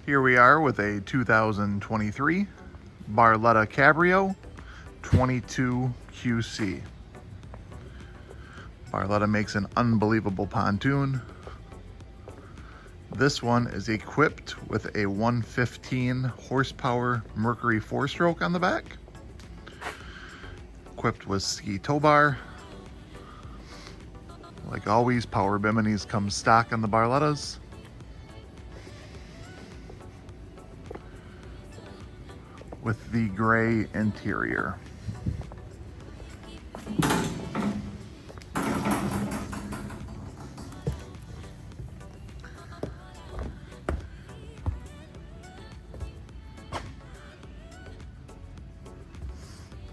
Here we are with a 2023 Barletta Cabrio 22QC. Barletta makes an unbelievable pontoon. This one is equipped with a 115 horsepower Mercury 4-stroke on the back. Equipped with ski tow bar. Like always, power biminis come stock on the Barlettas. With the gray interior.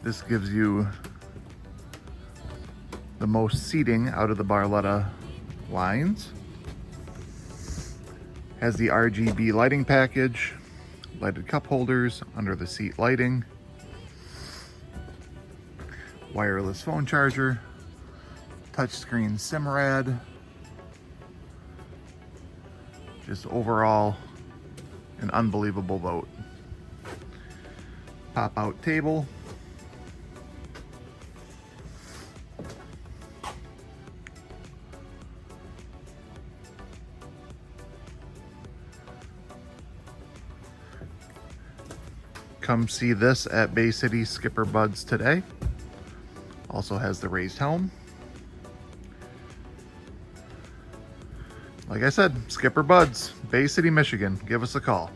This gives you the most seating out of the Barletta lines. Has the RGB lighting package, lighted cup holders, under the seat lighting, wireless phone charger, touchscreen SIM rad. Just overall an unbelievable boat. Pop out table. Come see this at Bay City SkipperBud's today. Also has the raised helm. Like I said, SkipperBud's, Bay City, Michigan. Give us a call.